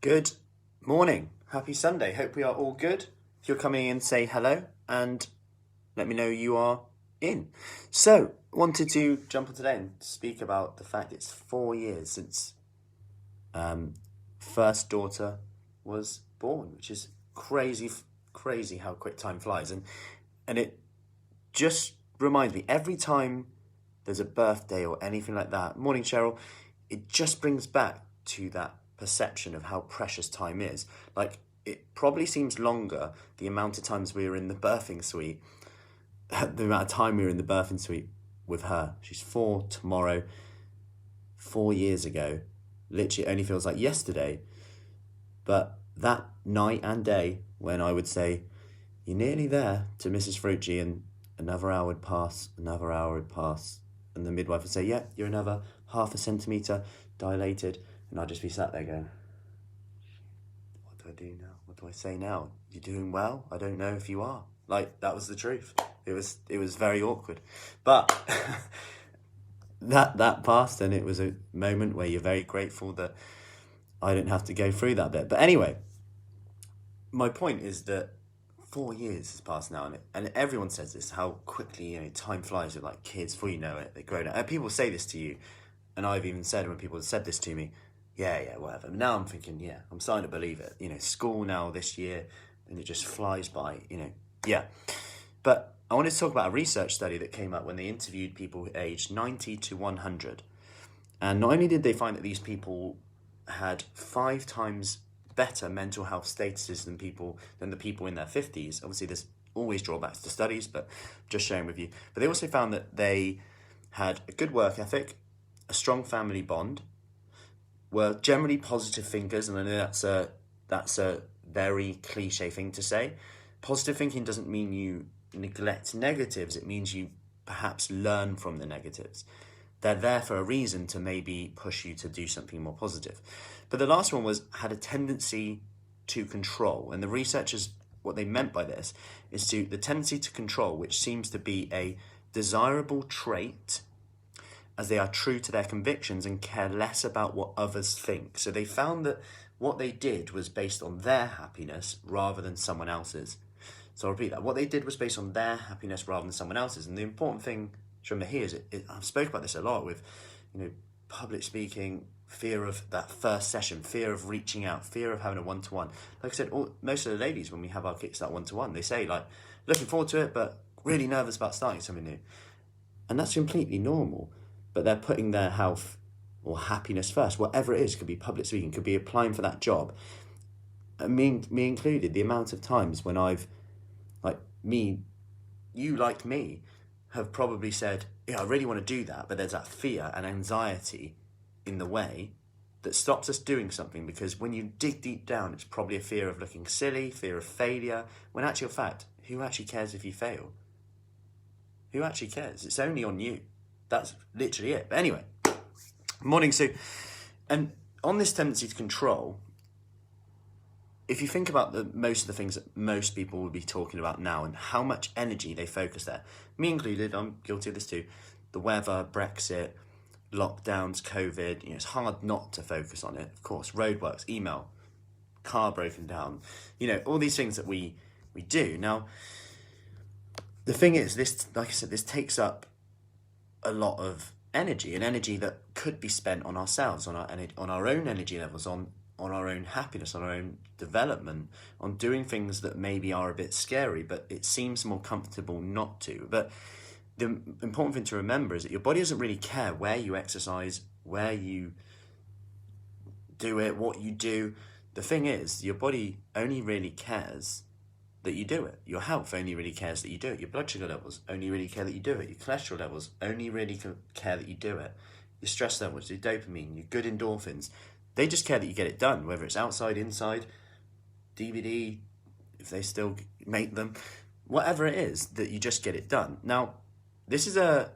Good morning. Happy Sunday. Hope we are all good. If you're coming in, say hello and let me know you are in. So, wanted to jump on today and speak about the fact it's 4 years since first daughter was born, which is crazy how quick time flies. And it just reminds me, every time there's a birthday or anything like that, morning Cheryl, it just brings back to that perception of how precious time is. Like, it probably seems longer the amount of times we were in the birthing suite, the amount of time we were in the birthing suite with her. She's 4 tomorrow. 4 years ago, literally only feels like yesterday. But that night and day when I would say, you're nearly there, to Mrs. Fruci, and another hour would pass, another hour would pass, and the midwife would say, yeah, you're another half a centimetre dilated. And I'd just be sat there going, what do I do now? What do I say now? You're doing well? I don't know if you are. Like, that was the truth. It was very awkward. But that passed, and it was a moment where you're very grateful that I didn't have to go through that bit. But anyway, my point is that 4 years has passed now, and everyone says this, how quickly time flies with like kids. Before you know it, they grow up. And people say this to you, and I've even said, when people have said this to me, yeah, whatever. But now I'm thinking, yeah, I'm starting to believe it. School now this year, and it just flies by, yeah. But I wanted to talk about a research study that came up when they interviewed people aged 90 to 100. And not only did they find that these people had 5 times better mental health statuses than the people in their 50s. Obviously, there's always drawbacks to studies, but just sharing with you. But they also found that they had a good work ethic, a strong family bond, were generally positive thinkers, and I know that's a very cliche thing to say. Positive thinking doesn't mean you neglect negatives. It means you perhaps learn from the negatives. They're there for a reason to maybe push you to do something more positive. But the last one had a tendency to control. And the researchers, what they meant by this is the tendency to control, which seems to be a desirable trait, as they are true to their convictions and care less about what others think. So they found that what they did was based on their happiness rather than someone else's. So I'll repeat that. What they did was based on their happiness rather than someone else's. And the important thing to remember here is, I've spoken about this a lot with, public speaking, fear of that first session, fear of reaching out, fear of having a one-to-one. Like I said, most of the ladies, when we have our Kickstart one-to-one, they say, like, looking forward to it, but really nervous about starting something new. And that's completely normal. But they're putting their health or happiness first, whatever it is. Could be public speaking, could be applying for that job. And me included, the amount of times when you like me, have probably said, yeah, I really want to do that, but there's that fear and anxiety in the way that stops us doing something, because when you dig deep down, it's probably a fear of looking silly, fear of failure, when actual fact, who actually cares if you fail? Who actually cares? It's only on you. That's literally it. But anyway, morning, Sue. And on this tendency to control, if you think about most of the things that most people would be talking about now and how much energy they focus there, me included, I'm guilty of this too, the weather, Brexit, lockdowns, COVID, it's hard not to focus on it. Of course, roadworks, email, car broken down, all these things that we do. Now, the thing is, this, like I said, this takes up a lot of energy, an energy that could be spent on ourselves, on our own energy levels, on our own happiness, on our own development, on doing things that maybe are a bit scary, but it seems more comfortable not to. But the important thing to remember is that your body doesn't really care where you exercise, where you do it, what you do. The thing is, your body only really cares that you do it. Your health only really cares that you do it. Your blood sugar levels only really care that you do it. Your cholesterol levels only really care that you do it. Your stress levels, your dopamine, your good endorphins, they just care that you get it done, whether it's outside, inside, DVD, if they still make them, whatever it is, that you just get it done. Now, this is a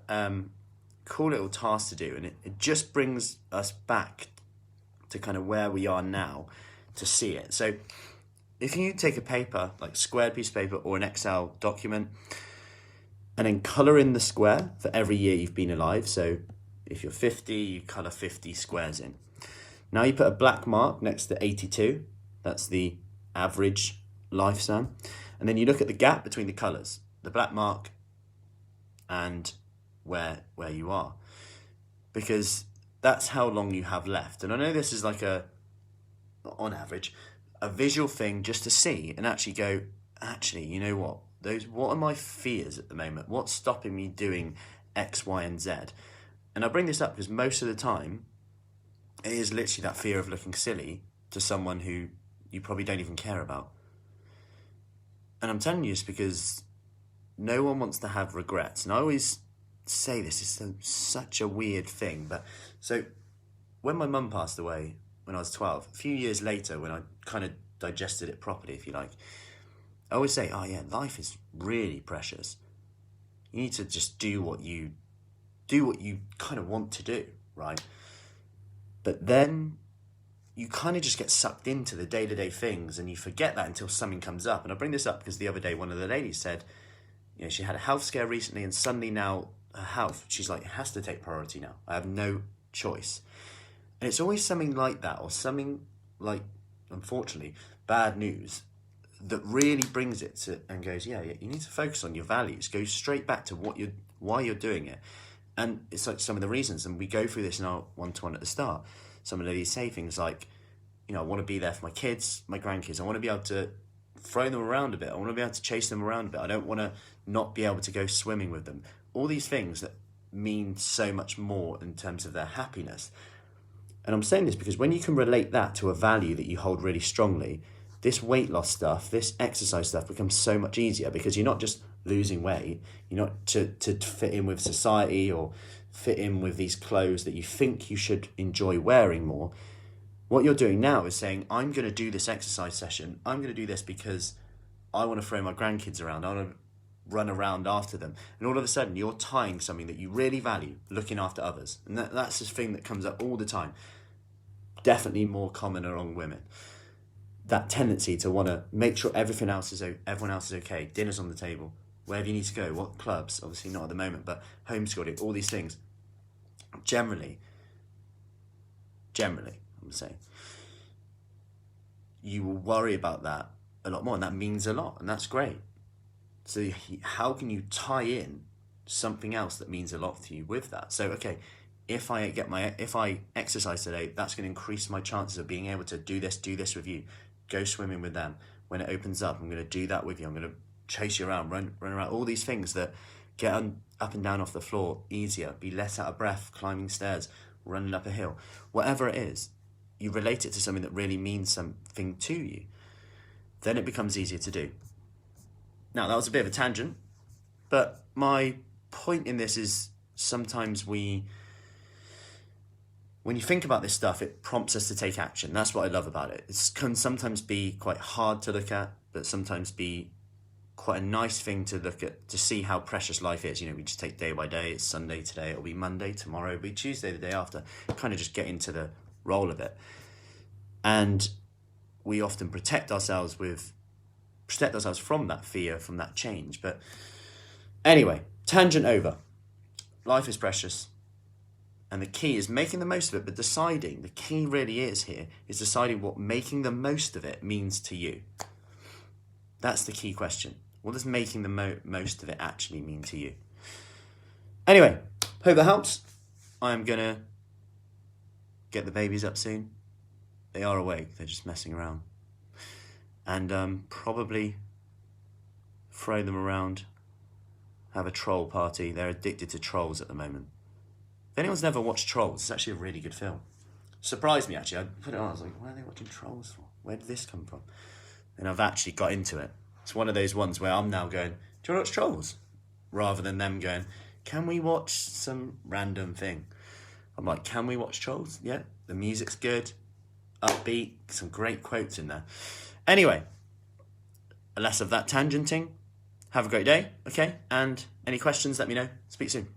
cool little task to do, and it just brings us back to kind of where we are now to see it. So if you take a paper, like squared piece of paper or an Excel document, and then colour in the square for every year you've been alive. So if you're 50, you colour 50 squares in. Now you put a black mark next to 82. That's the average lifespan. And then you look at the gap between the colours, the black mark and where you are. Because that's how long you have left. And I know this is like on average, a visual thing just to see and actually go, actually, you know what? What are my fears at the moment? What's stopping me doing X, Y, and Z? And I bring this up because most of the time, it is literally that fear of looking silly to someone who you probably don't even care about. And I'm telling you this because no one wants to have regrets. And I always say this is such a weird thing. But so when my mum passed away when I was 12, a few years later, when I kind of digested it properly, if you like, I always say, oh yeah, life is really precious. You need to just do what you kind of want to do, right? But then you kind of just get sucked into the day-to-day things and you forget that until something comes up. And I bring this up because the other day one of the ladies said, you know, she had a health scare recently and suddenly now her health, she's like, it has to take priority now. I have no choice. And it's always something like that, or something like, unfortunately, bad news that really brings it to and goes, yeah, you need to focus on your values. Go straight back to why you're doing it. And it's like some of the reasons, and we go through this in our one-to-one at the start. Some of these say things like, you know, I want to be there for my kids, my grandkids. I want to be able to throw them around a bit. I want to be able to chase them around a bit. I don't want to not be able to go swimming with them. All these things that mean so much more in terms of their happiness. And I'm saying this because when you can relate that to a value that you hold really strongly, this weight loss stuff, this exercise stuff becomes so much easier because you're not just losing weight, you're not to fit in with society or fit in with these clothes that you think you should enjoy wearing more. What you're doing now is saying, I'm going to do this exercise session. I'm going to do this because I want to throw my grandkids around. I want to run around after them. And all of a sudden, you're tying something that you really value, looking after others. And that's this thing that comes up all the time. Definitely more common among women. That tendency to want to make sure everyone else is okay. Dinner's on the table. Wherever you need to go. What clubs? Obviously not at the moment, but homeschooling, all these things. Generally, I'm saying, you will worry about that a lot more, and that means a lot, and that's great. So how can you tie in something else that means a lot to you with that? So, okay, if I exercise today, that's going to increase my chances of being able to do this with you. Go swimming with them. When it opens up, I'm going to do that with you. I'm going to chase you around, run around, all these things that get up and down off the floor easier, be less out of breath, climbing stairs, running up a hill. Whatever it is, you relate it to something that really means something to you. Then it becomes easier to do. Now, that was a bit of a tangent, but my point in this is sometimes when you think about this stuff, it prompts us to take action. That's what I love about it. It can sometimes be quite hard to look at, but sometimes be quite a nice thing to look at, to see how precious life is. You know, we just take day by day. It's Sunday today, it'll be Monday, tomorrow it'll be Tuesday, the day after. Kind of just get into the role of it. And we often protect ourselves from that fear, from that change. But anyway, tangent over. Life is precious. And the key is making the most of it, but deciding, the key really is here, is deciding what making the most of it means to you. That's the key question. What does making the most of it actually mean to you? Anyway, hope that helps. I'm going to get the babies up soon. They are awake, they're just messing around. And probably throw them around, have a troll party. They're addicted to trolls at the moment. If anyone's never watched Trolls, it's actually a really good film. Surprised me, actually. I put it on, I was like, why are they watching Trolls for? Where did this come from? And I've actually got into it. It's one of those ones where I'm now going, do you want to watch Trolls? Rather than them going, can we watch some random thing? I'm like, can we watch Trolls? Yeah, the music's good, upbeat, some great quotes in there. Anyway, less of that tangenting. Have a great day, okay? And any questions, let me know. Speak soon.